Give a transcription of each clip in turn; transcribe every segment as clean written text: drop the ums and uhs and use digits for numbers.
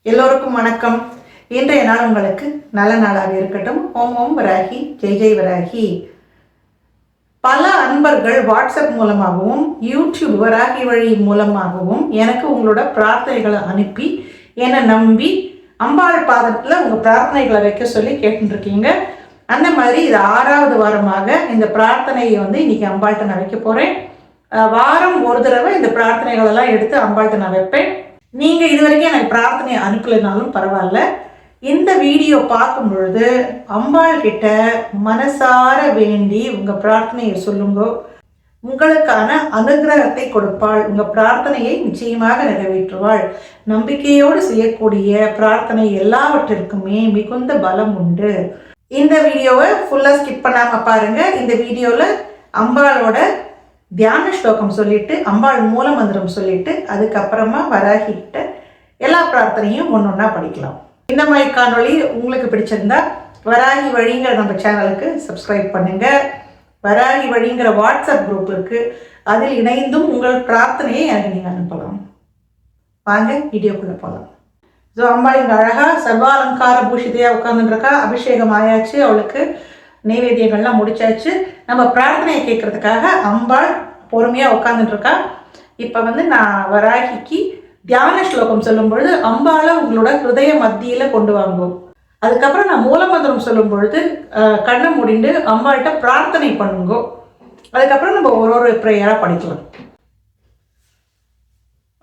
எல்லோருக்கும் வணக்கம். இன்றைய நாள் உங்களுக்கு நல்ல நாளாக இருக்கட்டும். ஓம் ஓம் வராகி, ஜெய் ஜெய் வராகி. பல அன்பர்கள் வாட்ஸ்அப் மூலமாகவும் யூடியூப் வராகி வழி மூலமாகவும் எனக்கு உங்களோட பிரார்த்தனைகளை அனுப்பி என்னை நம்பி அம்பாள் பாதத்தில் உங்கள் பிரார்த்தனைகளை வைக்க சொல்லி கேட்டுருக்கீங்க. அந்த மாதிரி இது 6வது வாரமாக இந்த பிரார்த்தனையை இன்னைக்கு அம்பாள்கிட்ட நான் வைக்க போகிறேன். வாரம் ஒரு தடவை இந்த பிரார்த்தனைகளெல்லாம் எடுத்து அம்பாள்கிட்ட நான் வைப்பேன். நீங்கள் இது வரைக்கும் எனக்கு பிரார்த்தனை அனுப்பலைனாலும் பரவாயில்ல, இந்த வீடியோ பார்க்கும் பொழுது அம்பாள் கிட்ட மனசார வேண்டி உங்கள் பிரார்த்தனையை சொல்லுங்க. உங்களுக்கான அனுகிரகத்தை கொடுப்பாள். உங்கள் பிரார்த்தனையை நிச்சயமாக நிறைவேற்றுவாள். நம்பிக்கையோடு செய்யக்கூடிய பிரார்த்தனை எல்லாவற்றிற்குமே மிகுந்த பலம் உண்டு. இந்த வீடியோவை ஃபுல்லாக ஸ்கிப் பண்ணாமல் பாருங்கள். இந்த வீடியோவில் அம்பாளோட தியான ஸ்லோகம் சொல்லிட்டு, அம்பாள் மூல மந்திரம் சொல்லிட்டு, அதுக்கப்புறமா வராகிட்ட எல்லா பிரார்த்தனையும் ஒன்றா படிக்கலாம். இந்த மாதிரி காணொளி உங்களுக்கு பிடிச்சிருந்தா வராகி வழிங்கிற நம்ம சேனலுக்கு சப்ஸ்கிரைப் பண்ணுங்க. வராகி வழிங்கிற வாட்ஸ்அப் குரூப் இருக்கு, அதில் இணைந்தும் உங்கள் பிரார்த்தனையை எனக்கு நீங்கள் அனுப்பலாம். வாங்க வீடியோக்குள்ளே போகலாம். ஸோ அம்பாள் இங்கே அழகாக சர்வாலங்கார பூஷிதையாக உட்காந்துருக்கா. அபிஷேகம் ஆயாச்சு, அவளுக்கு நைவேத்தியங்கள்லாம் முடிச்சாச்சு. நம்ம பிரார்த்தனையை கேட்கறதுக்காக அம்பாள் பொறுமையாக உட்காந்துட்டுருக்கா. இப்போ நான் வராகிக்கு தியான ஸ்லோகம் சொல்லும் பொழுது அம்பாளை உங்களோட ஹிருதய மத்தியில் கொண்டு வாங்கும். அதுக்கப்புறம் நான் மூலமந்திரம் சொல்லும் பொழுது கண்ணை முடிண்டு அம்பாள்கிட்ட பிரார்த்தனை பண்ணுங்கோ. அதுக்கப்புறம் நம்ம ஒரு ப்ரேயராக படிக்கலாம்.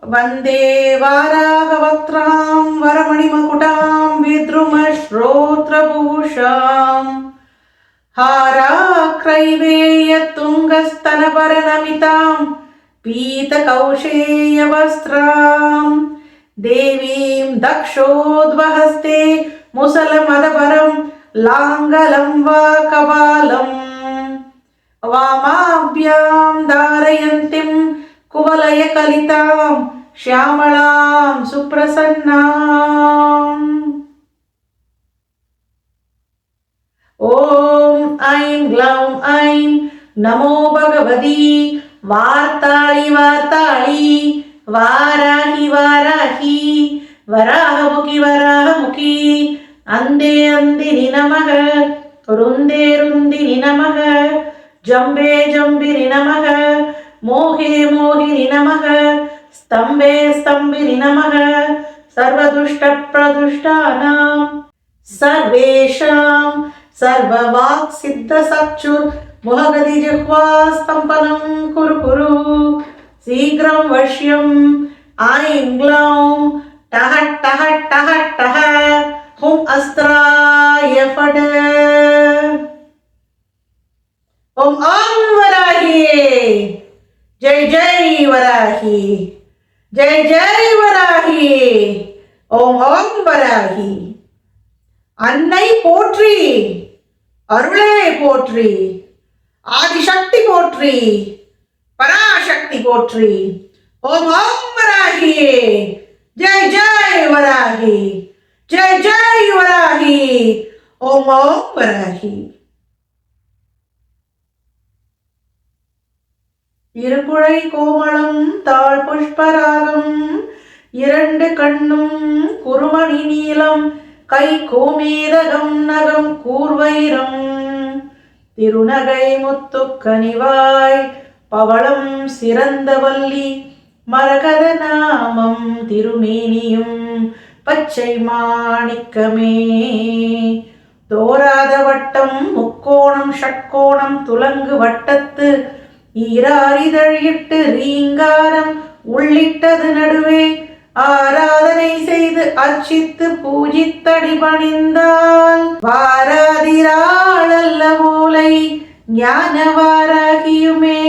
வந்தே வாராகவக்த்ராம் வரமணி மகுடாம் வித்ரும ஸ்ரோத்ரபூஷாம் हाराक्रैवेय तुङ्गस्तनपरनमितां पीतकौशेयवस्त्रां देवीं दक्षोद्वहस्ते मुसलमदपरं लाङ्गलं वा कपालं वामाभ्यां धारयन्तीं कुवलयकलितां श्यामलां सुप्रसन्नाम्. ओम ऐं ग्लौं ऐं नमो भगवती वार्ताळि वार्ताळि वाराहि वाराहि वराहमुखि वराहमुखि अंदे अंदिनि नमः रुंदे रुंदिनि नमः जम्बे जम्बिनि नमः मोहे मोहिनि नमः स्तम्भे स्तम्भिनि नमः सर्वदुष्टप्रदुष्टानां सर्वेषां सर्ववाक् सिद्ध सक्षुर मुहगति जिह्वा स्तम्भनं कुरु कुरु शीघ्रं वश्यं ऐं ग्लौं टः टः टः टः हुं अस्त्राय फट्. ओम ओम वराहि, जय जय वराहि, जय जय वराहि. ओम ओम वराहि. अन्नै पोट्री, अरुळे पोट्री, आदिशक्ति पोट्री, पराशक्ति पोट्री. ओम ओम वराहि, जय जय वराहि, जय जय वराहि. ओम ओम वराहि. இருபுழை கோமளம் தாழ் புஷ்பராகம் இரண்டு கண்ணும் குருமணி நீலம் கை கோமேதகம் நகம் கூர்வைரம் திருநகை முத்துக்கனிவாய் பவளம் சிறந்தவல்லி மரகத நாமம் திருமேனியும் பச்சை மாணிக்கமே தோராத வட்டம் முக்கோணம் ஷட்கோணம் துலங்கு வட்டத்து ஈராரிதழிட்டு ரீங்காரம் உள்ளிட்டது நடுவே ஆராதனை செய்து அர்ச்சித்து பூஜித்தடி பணிந்தால் வாராதிராளல்ல மூலை ஞான வாராகியுமே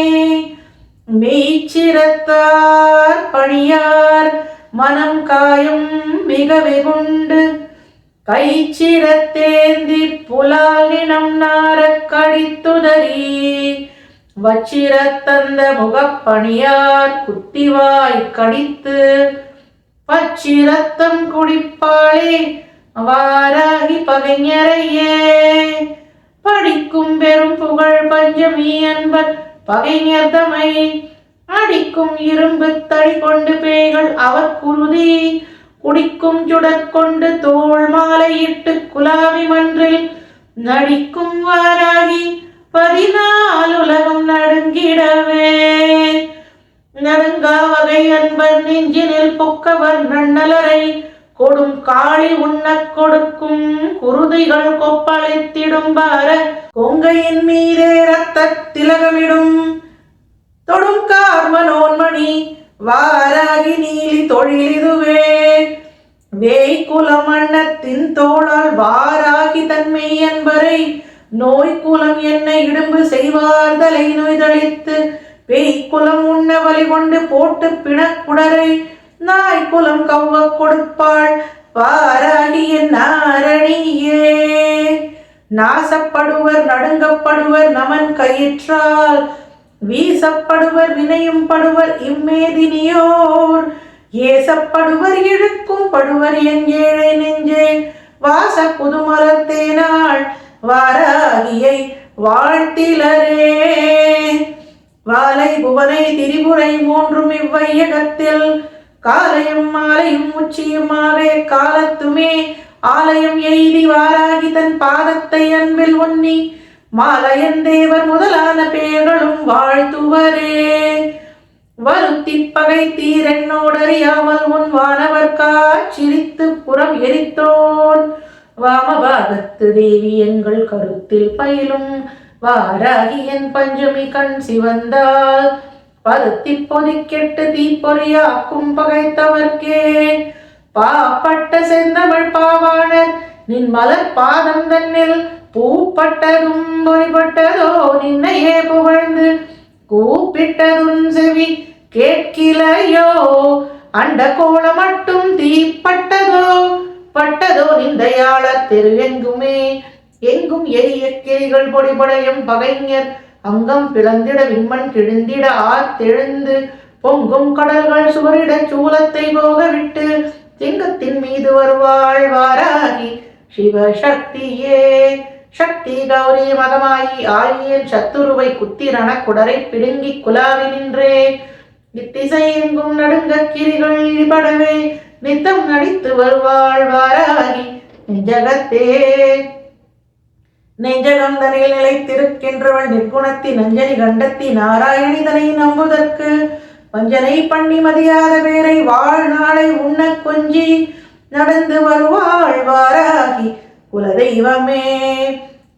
மெய்ச்சிரத்தார் பணியார் மனம் காயும் மிக வெகுண்டு கைச்சிரத்தேந்தி புலால் நினம் நாரக் கடித்துதறி வச்சிரத்தந்த முகப்பணியார் குத்திவாய் கடித்து பச்சிரத்தம் குடிப்பாளே வாராகி பகைஞரையே படிக்கும் பெரும் புகழ் பஞ்சமி என்பர் பகைஞர்தமை அடிக்கும் இரும்பு தடி கொண்டு பேய்கள் அவர் குருதி குடிக்கும் சுடற்கொண்டு தோள் மாலையிட்டு குலாவி மன்றில் நடிக்கும் வாராகி 14 உலகம் நடுங்கிடவே. நடுங்கா வகை அன்பர் நெஞ்சினில் பொக்கவர் நன்னலரை கொடும் காளி உண்ணக் கொடுக்கும் குருதிகள் கொப்பளித்திடும் பார கொங்கையின் மீதே ரத்த திலகமிடும் தொடும் கார்மனோன்மணி வாராகி நீலி தொழிலிதுவே. வேய்குலம் அன்னத்தின் தோளால் வாராகி தன்மை என்பரை நோய்குலம் என்னை இடும்பு செய்வார் தலை நோய்தளித்து பேய்குலம் உண்ண வலி கொண்டு போட்டு பிணக்குடரை நாய்குலம் கவ்வ கொடுப்பாள் வாராகி என் நாரணியே. நாசப்படுவர் நடுங்கப்படுவர் நமன் கயிற்றால் வீசப்படுவர் வினையும் படுவர் இம்மேதினியோர் ஏசப்படுவர் இழுக்கும் படுவர் என் ஏழை நெஞ்சே. வாச புதுமலர்த்தேனாள் வாராகியை வாழ்த்திலரே. வாலை புவனை திரிபுரை மூன்றும் இவ்வையகத்தில் காலையும் மாலையும் உச்சியுமாவே காலத்துமே ஆலயம் எய்தி வாராகி தன் பாதத்தை அன்பில் ஒன்னி மாலையன் தேவர் முதலான பேர்களும் வாழ்த்துவரே. வருத்தி பகை தீரென்னோடறியாமல் உன் வானவர் காச்சிரித்து புறம் எரித்தோன் வாமபாகத்து தேவி எங்கள் கருத்தில் பயிலும் வாராகி என் பஞ்சமி கண் சிவந்தால் பருத்தி பொதிக்கெட்டு தீப்பொறியாக்கும் பகைத்தவர்க்கே. பாப்பட்ட செந்தமிழ் பாவாணர் நின் மலர் பாதம் தன்னில் பூப்பட்டதும் பொறிப்பட்டதோ நின்னையே புகழ்ந்து கூப்பிட்டதும் செவி கேட்கிலையோ. அண்ட கோல மட்டும் தீப்பட்டதோ பட்டதோ நிந்தையாளர் தெருவெங்குமே. எங்கும் எரிய கிளிகள் பொடிபடையும் பகைஞர் அங்கம் பிளந்திட விண்மண் கிழிந்திட ஆத்தெழுந்து பொங்கும் கடல்கள் சுவரிட சூலத்தை போக விட்டு சிங்கத்தின் மீது வருவாள் வாராகி சிவசக்தியே. சக்தி கௌரி மகமாயி ஆயின் சத்துருவை குத்திரண குடரை பிடுங்கி குலாவி நின்றே. இத்திசை எங்கும் நடுங்க கிரிகள் இடிபடவே நித்தம் நடித்து வருவாள் வாராகி நெஞ்சகத்தே. நெஞ்சகந்தனில் நிலைத்திருக்கின்றவள் நிர்குணத்தி நஞ்சனி கண்டத்தி நாராயணிதனை நம்புதற்கு வஞ்சனை பண்ணி மதியாத பேரை வாழ்நாளை உண்ண கொஞ்சி நடந்து வருவாள் வாராகி குலதெய்வமே.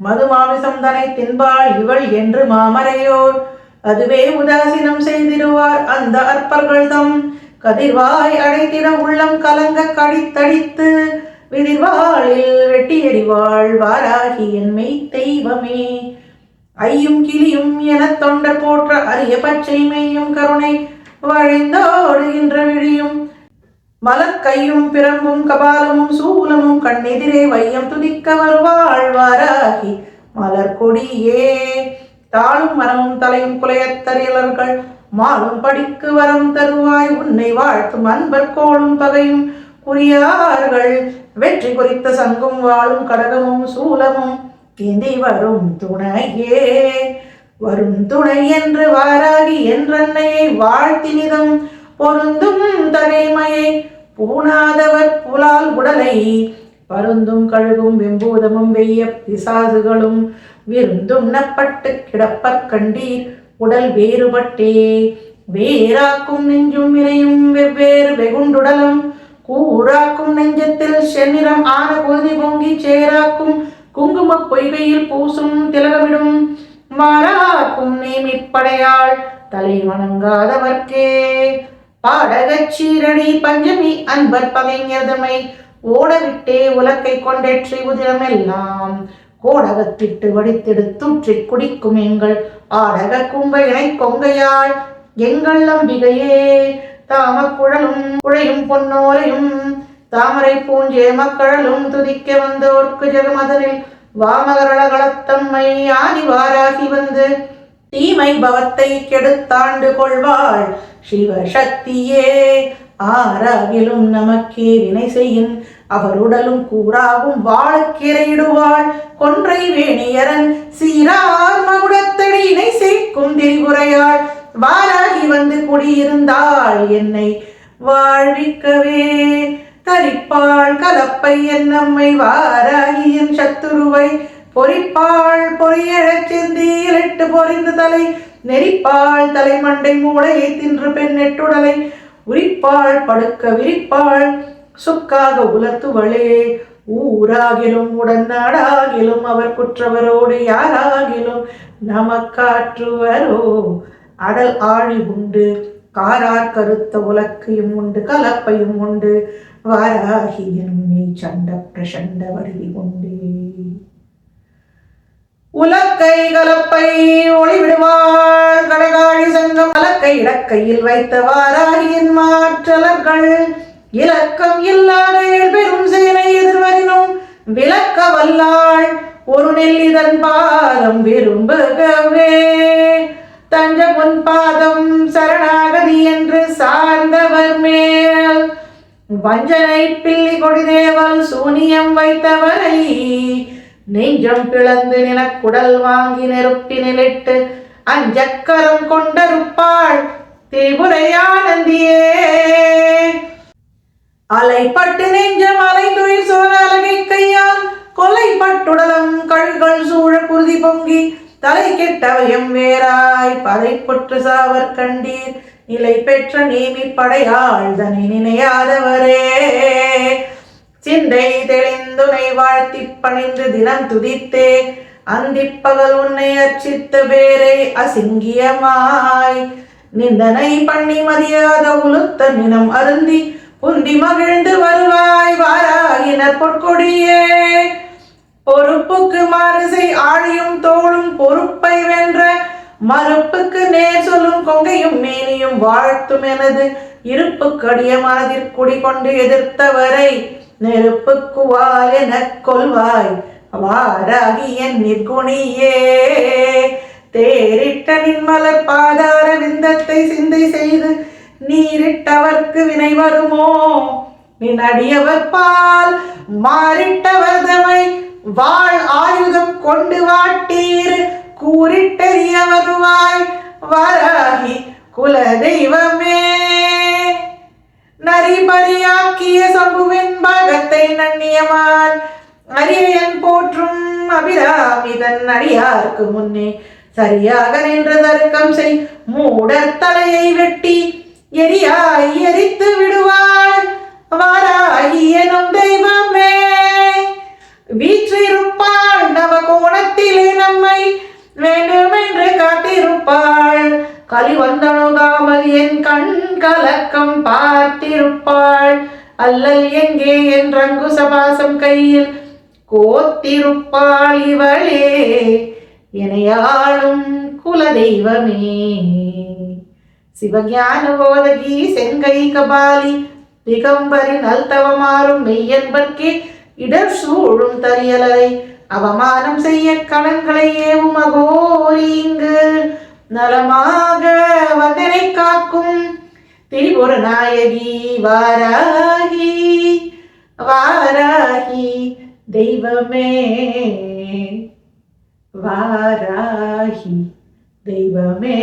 மதுமாமிசம் தனை தின்பாள் இவள் என்று மாமரையோர் அதுவே உதாசீனம் செய்திருவார் அந்த அற்பர்கள் தம் கதிர்வாய் அடைத்திட உள்ளம் கலங்க கடித்தடித்து விதிர்வாளில் வெட்டி எறிவாள் வாராகி என் மெய் தெய்வமே. ஐயும் கிளியும் என தொண்டர் போற்ற அரிய பச்சை மெய்யும் கருணை வழிந்தோடுகின்ற விழியும் மலர்கையும் பிரம்பும் கபாலமும் சூலமும் கண்ணெதிரே வையம் துதிக்க வருவாள் வாராகி மலர் கொடியே. தாளும் மரமும் தலையும் குலையத்தறியலர்கள் மாலும் படிக்கு வரம் தருவாய் உன்னை வாழ்த்தும் அன்பர் கோளும் பகையும் குறியார்கள் வெற்றி குறித்த சங்கும் வாழும் கடகமும் சூலமும் ஏந்தி வரும் துணையே. வரும் துணை என்று வாராகி என்றன்னையை வாழ்த்தினிதம் பொருந்தும் தகைமையை பூணாதவர் புலால் உடலை பருந்தும் கழுகும் வெம்பூதமும் வெய்ய பிசாசுகளும் விருந்துண்ணப்பட்டு கிடப்பற் கண்டீர் உடல் வேறுபட்டே. வேறாக்கும் நெஞ்சும் வினையும் வெவ்வேறு வெகுண்டுடலும் கூறாக்கும் நெஞ்சத்தில் செந்நிறம் ஆன கொதி பொங்கி சேராக்கும் குங்கும பொய்கையில் பூசும் திலகமிடும் மாறாக்கும் நேமிப்படையாள் தலை வணங்காதவர்க்கே. பாடகச் சீரடி பஞ்சமி அன்பர் பகைஞர்தமை ஓடவிட்டே உலக்கை கொண்டேற்றி உதிரமெல்லாம் கோடகத்திட்டு வடித்தெடுத்தூற்றி குடிக்கும் எங்கள் ஆடக கும்ப இணை கொங்கையாள் எங்கள் அம்பிகையே. தாமக்குழலும் குழையும் பொன்னோலையும் தாமரை பூஞ்சே மக்கழலும் துதிக்க வந்தோர்க்கு ஜெகமதனில் வாமகரளகளத்தம்மை ஆதி வாராகி வந்து தீமை பவத்தை கெடுத்தாண்டு கொள்வாள் சிவசக்தியே. ஆறாகிலும் நமக்கே வினை செய்யின் அவருடலும் கூறாகும் வாழுக்கிரையிடுவாள் கொன்றை வேணியரன் சீரார் மகுடத்தடி இணை சேர்க்கும் திரிபுரையாள் வாராகி வந்து குடியிருந்தாள் என்னை வாழ்விக்கவே. தரிப்பாள் கலப்பை என்னம்மை வாராகியின் சத்துருவை பொறிப்பாள் பொறியழச் செந்தியில் எட்டு பொறிந்து தலை நெறிப்பாள் தலைமண்டை மூளையை தின்று பெண் நெட்டுடலை உரிப்பாள் படுக்க விரிப்பாள் சொக்காக உலர்த்துவளே ஊராகிலும் உடன்நாடாகிலும் அவர் குற்றவரோடு யாராகிலும் நமக்காற்றுவரோ அடல் ஆழி உண்டு காரார் கருத்த உலக்கையும் உண்டு கலப்பையும் உண்டு வாராகியன் நீ சண்ட பிரசண்ட வடிவி உண்டே உலக்கை கலப்பை ஒளிவிடுவாள் கடகாழி சங்கம் அலக்கை இடக்கையில் வைத்த வாராகியின் மாற்றலர்கள் இலக்கம் இல்லாத பெரும் சேனை எதிர்வரினும் விளக்க வல்லாள் ஒரு நெல்லிதன் பாதம் விரும்புகவே தஞ்ச முன் பாதம் சரணாகதி என்று சார்ந்தவர் மேல் வஞ்சனை பில்லி கொடிதேவல் சூனியம் வைத்தவரை நெஞ்சம் பிளந்து நினக்குடல் வாங்கி நெருப்பி நிலைட்டு அஞ்சக்கரம் கொண்டருப்பாள் திரிபுரையானந்தியே அலைப்பட்டு நெஞ்சம் அலைந்துயிர் சோழ அலகை கையால் கொலைப்பட்டுடலம் கழுகள் சூழ குருதி பொங்கி தலை கெட்டவயம் வேறாய் பதை பொற்று சாவர் கண்டீர் நிலை பெற்ற நேமி படையாள் தனி நினையாதவரே சிந்தை தெளிந்துனை வாழ்த்தி பணிந்து தினம் துதித்தே அந்திப்பகல் உன்னை அர்ச்சித்த பேரை அசிங்கியமாய் நிந்தனை பண்ணி மதியாத உளுத்த நினம் அருந்தி புந்தி மகிழ்ந்து வருவாய் வாராயினர் பொற்கொடியே பொறுப்புக்கு மாறுசை ஆழியும் தோளும் பொறுப்பை வென்ற மறுப்புக்கு நேர் சொல்லும் கொங்கையும் மேனியும் வாழ்த்தும் எனது இருப்புக்கடிய மனதிற் குடிகொண்டு எதிர்த்தவரை நெருப்புக்குவால் எனக் கொள்வாய் வாராகி என் நிற்குணியே தேரிட்ட நின்மலர் பாதார விந்தத்தை சிந்தை செய்து நீரிட்டவர்க்கு வினை வருமோ நின் அடியவர் பால் மாறிட்டவர் தமை வாழ் ஆயுதம் கொண்டு வாட்டீர் கூறிட்டெறிய வருவாய் வாராகி குல தெய்வமே நரிபரியாக்கிய சம்புவின் பாகத்தை நன்னியமான் அரியன் போற்றும் அபிராமி தன் அடியார்க்கு முன்னே சரியாக நின்ற தருக்கம் செய் மூடர் தலையை வெட்டி எரியாய் எரித்து விடுவாள் வாராகி எனும் தெய்வமே வீற்றிருப்பாள் நவ கோணத்திலே நம்மை வேண்டுமென்று காத்திருப்பாள் களி வந்தணுகாமல் என் கண் கலக்கம் பார்த்திருப்பாள் அல்லல் எங்கே என் ரங்குசபாசம் கையில் கோத்திருப்பாள் இவளே எனையாளும் குலதெய்வமே சிவஞான போதகி செங்கை கபாலி திகம்பரி நல்தவமாறும் மெய்யன்பர்க்கே இடர் சூழும் தரியலரை அவமானம் செய்ய கணங்களை ஏவும் அகோரிங்கு நலமாக வந்தனை காக்கும் திரிபுர நாயகி வாராகி வாராகி தெய்வமே வாராகி தெய்வமே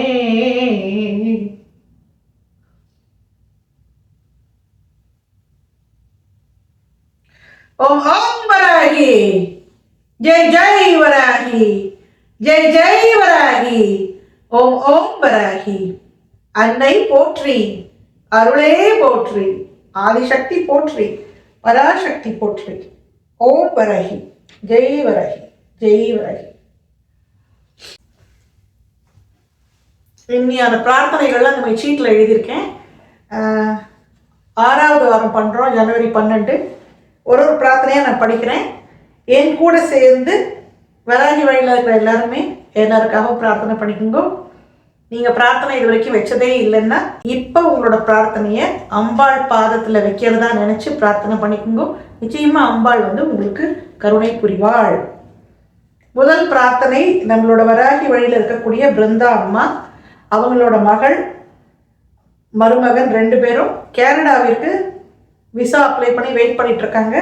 ஓம் ஓம் வராகி ஜெய் ஜெய் வராகி ஜெய் ஜெய் வராகி ஓம் ஓம் வராகி அன்னை போற்றி அருளே போற்றி ஆதிசக்தி போற்றி பராசக்தி போற்றி ஓம் வராகி ஜெய் வராகி ஜெய் வராகி. இன்னியான பிரார்த்தனைகள்லாம் நம்ம சீட்டில் எழுதியிருக்கேன். 6வது வாரம் பண்ணுறோம், ஜனவரி 12. ஒரு பிரார்த்தனையாக நான் படிக்கிறேன். என் கூட சேர்ந்து வராகி வழியில் இருக்கிற எல்லாருக்காகவும் பிரார்த்தனை பண்ணிக்கோங்க. நீங்கள் பிரார்த்தனை இது வரைக்கும் வச்சதே இல்லைன்னா இப்போ உங்களோட பிரார்த்தனையை அம்பாள் பாதத்தில் வைக்கிறதா நினச்சி பிரார்த்தனை பண்ணிக்கோங்க. நிச்சயமாக அம்பாள் உங்களுக்கு கருணை புரிவாள். முதல் பிரார்த்தனை நம்மளோட வராகி வழியில் இருக்கக்கூடிய பிருந்தா அம்மா, அவங்களோட மகள் மருமகன் 2 பேரும் கேனடாவிற்கு விசா அப்ளை பண்ணி வெயிட் பண்ணிட்டு இருக்காங்க.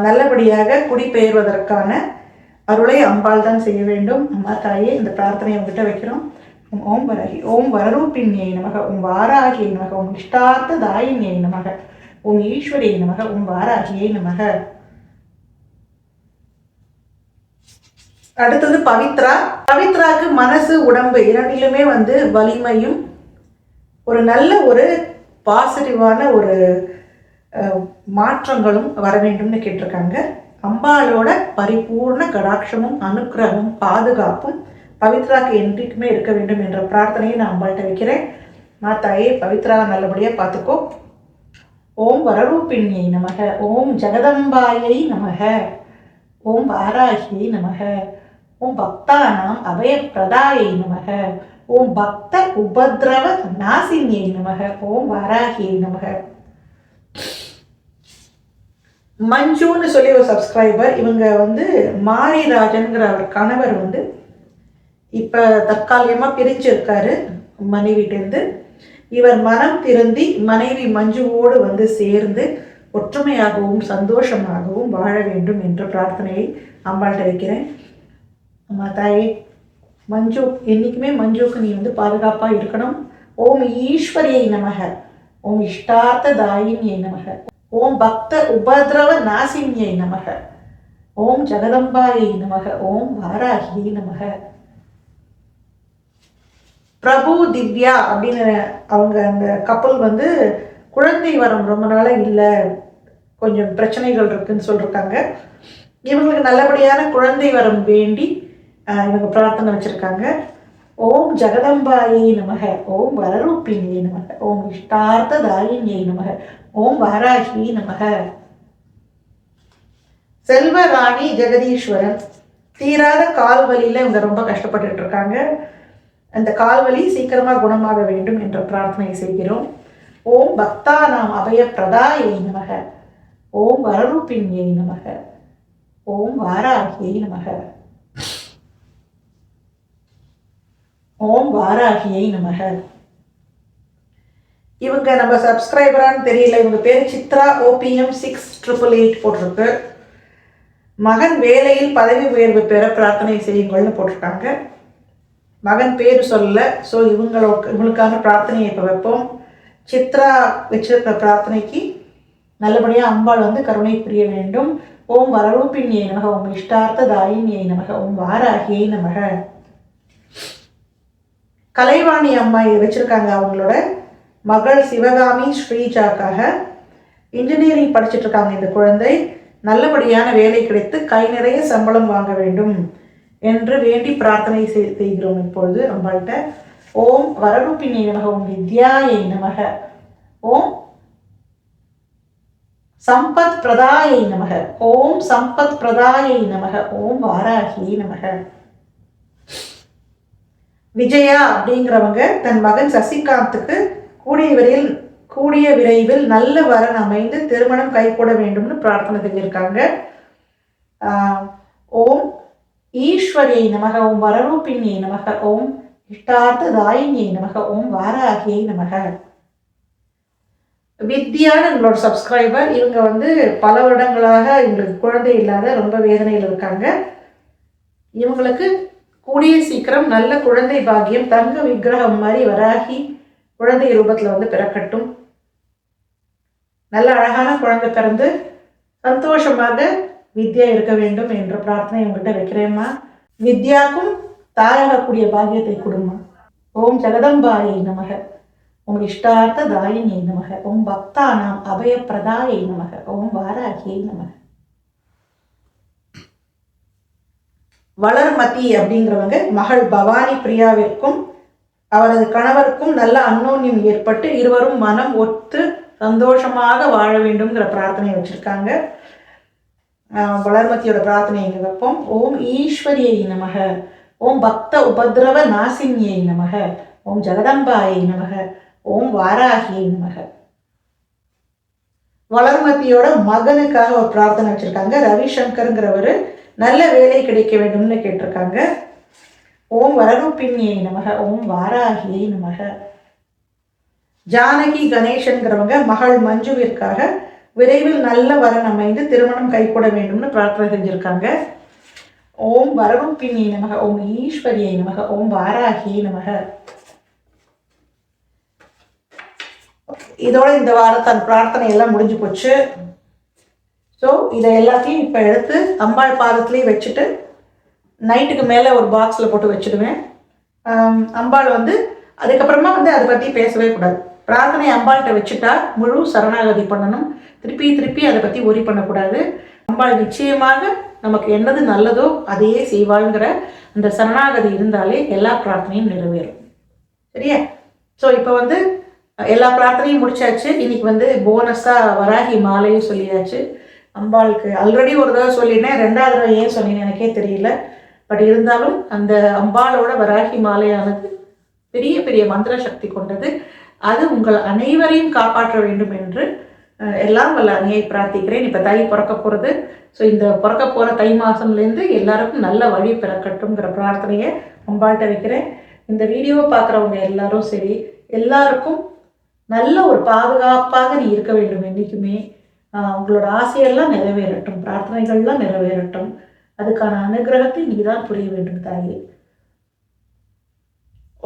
நல்லபடியாக குடிபெயர்வதற்கான அருளை அம்பாள் தான் செய்ய வேண்டும். அம்மா தாயே, இந்த பிரார்த்தனையை உங்ககிட்ட வைக்கிறோம். ஓம் வராகி, ஓம் வரரூபிண்யை நமக, ஓம் வாராகியை நமக, ஓம் இஷ்டார்த்த தாயின்யை நமக, ஓம் ஈஸ்வரியை நமக. ஓம் வாராகியை நமக. அடுத்தது பவித்ரா. பவித்ராக்கு மனசு உடம்பு இரண்டிலுமே வலிமையும் ஒரு நல்ல ஒரு பாசிட்டிவான ஒரு மாற்றங்களும் வர வேண்டும்னு கேட்டிருக்காங்க. அம்பாளோட பரிபூர்ண கடாட்சமும் அனுக்கிரகமும் பாதுகாப்பும் பவித்ராக்கு என்றைக்குமே இருக்க வேண்டும் என்ற பிரார்த்தனையை நான் அம்பாள்கிட்ட வைக்கிறேன். மாதாயே, பவித்ரா நல்லபடியாக பார்த்துக்கோ. ஓம் வரரூபிணியை நமக. ஓம் ஜெகதம்பாயை நமக. ஓம் வாராகியை நமக. ஓம் பக்தானாம் அபயப்பிரதாயை நமக. ஓம் பக்த உபத்ரவ நாசினியை நமக. ஓம் வாராகியை நமக. மஞ்சுன்னு சொல்லி ஒரு சப்ஸ்கிரைபர், இவங்க மாரிராஜன்கிற அவர் கணவர் இப்போ தற்காலிகமாக பிரிஞ்சிருக்காரு மனைவிட்டேருந்து. இவர் மனம் திருந்தி மனைவி மஞ்சுவோடு சேர்ந்து ஒற்றுமையாகவும் சந்தோஷமாகவும் வாழ வேண்டும் என்ற பிரார்த்தனையை அம்பாள்கிட்ட வைக்கிறேன். அம்மா தாயே, மஞ்சு என்றைக்குமே மஞ்சுவுக்கு நீ பாதுகாப்பாக இருக்கணும். ஓம் ஈஸ்வரியை நமக. ஓம் இஷ்டார்த்த தாயினியை நமக. ஓம் பக்த உபத்ரவ நாசினியை நமக. ஓம் ஜெகதம்பாயை நமக. ஓம் வாராகியை நமக. பிரபு திவ்யா அப்படின்னு அவங்க அந்த கப்பல் குழந்தை வரம் ரொம்ப நாளாக இல்லை, கொஞ்சம் பிரச்சனைகள் இருக்குன்னு சொல்லியிருக்காங்க. இவங்களுக்கு நல்லபடியான குழந்தை வரம் வேண்டி இவங்க பிரார்த்தனை வச்சுருக்காங்க. ஓம் ஜெகதம்பாயை நமக. ஓம் வரரூபிணியை நமக. ஓம் இஷ்டார்த்த தாயினியை நமக. ஓம் வாராகி நமக. செல்வராணி ஜெகதீஸ்வரன், தீராத கால்வலியில் இவங்க ரொம்ப கஷ்டப்பட்டுட்டு இருக்காங்க. அந்த கால்வலி சீக்கிரமாக குணமாக வேண்டும் என்ற பிரார்த்தனை செய்கிறோம். ஓம் பக்தானாம் அபயப்பிரதாயை நமக. ஓம் வரரூபிணியை நமக. ஓம் வாராகியை நமக. ஓம் வாராகியை நமக. இவங்க நம்ம சப்ஸ்கிரைபரான்னு தெரியல, இவங்க பேர் சித்ரா OPM 6888 போட்டிருக்கு. மகன் வேலையில் பதவி உயர்வு பெற பிரார்த்தனை செய்யுங்கள்னு போட்டிருக்காங்க. மகன் பேர் சொல்லல. ஸோ இவங்களுக்கான பிரார்த்தனையை இப்போ வைப்போம். சித்ரா வச்சிருக்கிற பிரார்த்தனைக்கு நல்லபடியாக அம்பாள் கருணை புரிய வேண்டும். ஓம் வரரூபிணியை நமக. ஓம் இஷ்டார்த்த தாயினியை நமக. ஓம் வாராகியை நமக. கலைவாணி அம்மா வச்சிருக்காங்க. அவங்களோட மகள் சிவகாமி ஸ்ரீஜாக்காக இன்ஜினியரிங் படிச்சுட்டு இருக்காங்க. இந்த குழந்தை நல்லபடியான வேலை கிடைத்து கை நிறைய சம்பளம் வாங்க வேண்டும் என்று வேண்டி பிரார்த்தனை செய்கிறோம் இப்பொழுது அம்பாள்கிட்ட. ஓம் வரரூபிணியை நமக. ஓம் வித்யாயை நமக. ஓம் சம்பத் பிரதாயை நமக. ஓம் சம்பத் பிரதாயை நமக. ஓம் வாராகியை நமக. விஜயா அப்படிங்கிறவங்க தன் மகன் சசிகாந்துக்கு கூடிய விரைவில் நல்ல வரன் அமைந்து திருமணம் கைகூட வேண்டும்னு பிரார்த்தனை செஞ்சிருக்காங்க. ஓம் ஈஸ்வரியை நமக. ஓம் வரரூபிணியை நமக. ஓம் இஷ்டார்த்த தாயினியை நமக. ஓம் வாராகியை நமக. வித்யான்னு எங்களோட சப்ஸ்கிரைபர், இவங்க பல வருடங்களாக இவங்களுக்கு குழந்தை இல்லாத ரொம்ப வேதனையில் இருக்காங்க. இவங்களுக்கு கூடிய சீக்கிரம் நல்ல குழந்தை பாக்கியம், தங்க விக்கிரகம் மாதிரி வராகி குழந்தை ரூபத்தில் பிறக்கட்டும். நல்ல அழகான குழந்தை பிறந்து சந்தோஷமாக வித்யா இருக்க வேண்டும் என்ற பிரார்த்தனை உங்கள்கிட்ட வைக்கிறேம்மா. வித்யாக்கும் தாயாகக்கூடிய பாக்கியத்தை கொடுமா. ஓம் ஜெகதம்பாயை நமக. ஓம் இஷ்டார்த்த தாயினியை நமக. ஓம் பக்தானாம் அபயப்பிரதாயை நமக. ஓம் வாராகியை நமக. வளர்மதி அப்படிங்கிறவங்க மகள் பவானி பிரியாவிற்கும் அவரது கணவருக்கும் நல்ல அன்னோன்யம் ஏற்பட்டு இருவரும் மனம் ஒத்து சந்தோஷமாக வாழ வேண்டும்ங்கிற பிரார்த்தனை வச்சிருக்காங்க. வளர்மதியோட பிரார்த்தனை இங்கே வைப்போம். ஓம் ஈஸ்வரியை நமக. ஓம் பக்த உபத்ரவ நாசினியை நமக. ஓம் ஜெகதம்பாயை நமக. ஓம் வாராகியை நமக. வளர்மதியோட மகனுக்காக ஒரு பிரார்த்தனை வச்சிருக்காங்க. ரவிசங்கருங்கிறவர் நல்ல வேலை கிடைக்க வேண்டும்னு கேட்டிருக்காங்க. ஓம் வரரூபிணியை நமக. ஓம் வாராகியை நமக. ஜானகி கணேசன்கிறவங்க மகள் மஞ்சுவிற்காக விரைவில் நல்ல வரன் அமைந்து திருமணம் கைகூட வேண்டும்னு பிரார்த்தனை செஞ்சிருக்காங்க. ஓம் வரரூபிணியை நமக. ஓம் ஈஸ்வரியை நமக. ஓம் வாராகியை நமக. இதோட இந்த வாரத்தான் பிரார்த்தனை எல்லாம் முடிஞ்சு போச்சு. ஸோ இதை எல்லாத்தையும் இப்போ எடுத்து அம்பாள் பாதத்துலேயே வச்சுட்டு நைட்டுக்கு மேலே ஒரு பாக்ஸில் போட்டு வச்சுடுவேன். அம்பாள் வந்து அதுக்கப்புறமா வந்து அதை பற்றி பேசவே கூடாது. பிரார்த்தனை அம்பாள்கிட்ட வச்சுட்டா முழு சரணாகதி பண்ணணும். திருப்பி திருப்பி அதை பற்றி ஒரி பண்ணக்கூடாது. அம்பாள் நிச்சயமாக நமக்கு என்னது நல்லதோ அதையே செய்வாளுங்கிற அந்த சரணாகதி இருந்தாலே எல்லா பிரார்த்தனையும் நிறைவேறும். சரியா? ஸோ இப்போ வந்து எல்லா பிரார்த்தனையும் முடிச்சாச்சு. இன்னைக்கு வந்து போனஸாக வராகி மாலையும் சொல்லியாச்சு. அம்பாளுக்கு ஆல்ரெடி ஒரு தடவை சொல்லினேன், 2வது தடவை ஏன் சொன்னேன்னு எனக்கே தெரியல. பட் இருந்தாலும் அந்த அம்பாளோட வராகி மாலையானது பெரிய பெரிய மந்திர சக்தி கொண்டது. அது உங்கள் அனைவரையும் காப்பாற்ற வேண்டும் என்று எல்லாம் வல்ல அன்னையை பிரார்த்திக்கிறேன். இப்போ தை பிறக்க போகிறது. ஸோ இந்த பிறக்க போகிற தை மாதம்லேருந்து எல்லாருக்கும் நல்ல வழி பிறக்கட்டும்ங்கிற பிரார்த்தனையை அம்பாள்கிட்ட வைக்கிறேன். இந்த வீடியோவை பார்க்குறவங்க எல்லாரும் சரி, எல்லாருக்கும் நல்ல ஒரு பாதுகாப்பாக நீ இருக்க வேண்டும். என்றைக்குமே உங்களோட ஆசையெல்லாம் நிறைவேறட்டும், பிரார்த்தனைகள்லாம் நிறைவேறட்டும். அதுக்கான அனுகிரகத்தை நீ தான் புரிய வேண்டும் தாயே.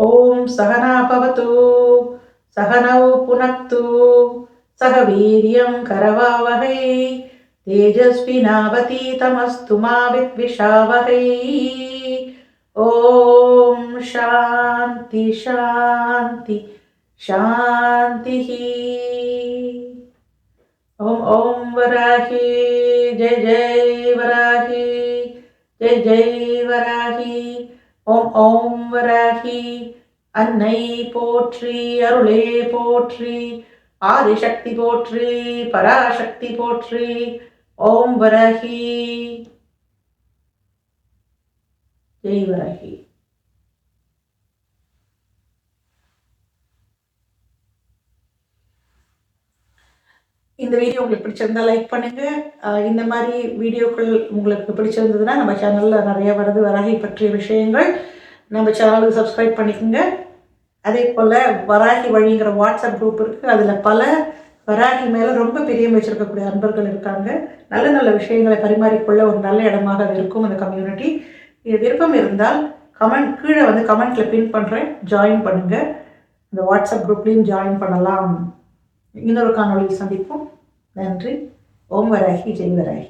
ஓம் சகனா பவது சகனௌ புனக்து சக வீரியம் கரவாவகை தேஜஸ்வினாவதீதமஸ்து மா வித்விஷாவகை. ஓம் சாந்தி சாந்தி சாந்தி. ஓம் ஓம் வராகி ஜெய் ஜெய் வராகி ஜெய் ஜெய் வராகி. ஓம் ஓம் வராகி. அன்னை போற்றி, அருளே போற்றி, ஆதிசக்தி போற்றி, பராசக்தி போற்றி. ஓம் வராகி ஜெய் வராகி. இந்த வீடியோ உங்களுக்கு பிடிச்சிருந்தா லைக் பண்ணுங்க. இந்த மாதிரி வீடியோக்கள் உங்களுக்கு பிடிச்சிருந்ததுன்னா நம்ம சேனலில் நிறைய வருது வராகி பற்றிய விஷயங்கள். நம்ம சேனலுக்கு சப்ஸ்கிரைப் பண்ணிக்கோங்க. அதே போல் வராகி வழிங்கிற வாட்ஸ்அப் குரூப் இருக்குது. அதில் பல வராகி மேலே ரொம்ப பிரியம் வச்சுருக்கக்கூடிய அன்பர்கள் இருக்காங்க. நல்ல நல்ல விஷயங்களை பரிமாறிக்கொள்ள ஒரு நல்ல இடமாக அது இருக்கும் அந்த கம்யூனிட்டி. இது விருப்பம் இருந்தால் கீழே வந்து கமெண்ட்டில் பின் பண்ணுறேன், ஜாயின் பண்ணுங்கள். அந்த வாட்ஸ்அப் குரூப்லேயும் ஜாயின் பண்ணலாம். இன்னொரு காணொலியில் சந்திப்போம். நன்றி. ஓம் வராகி ஜெய் வராகி.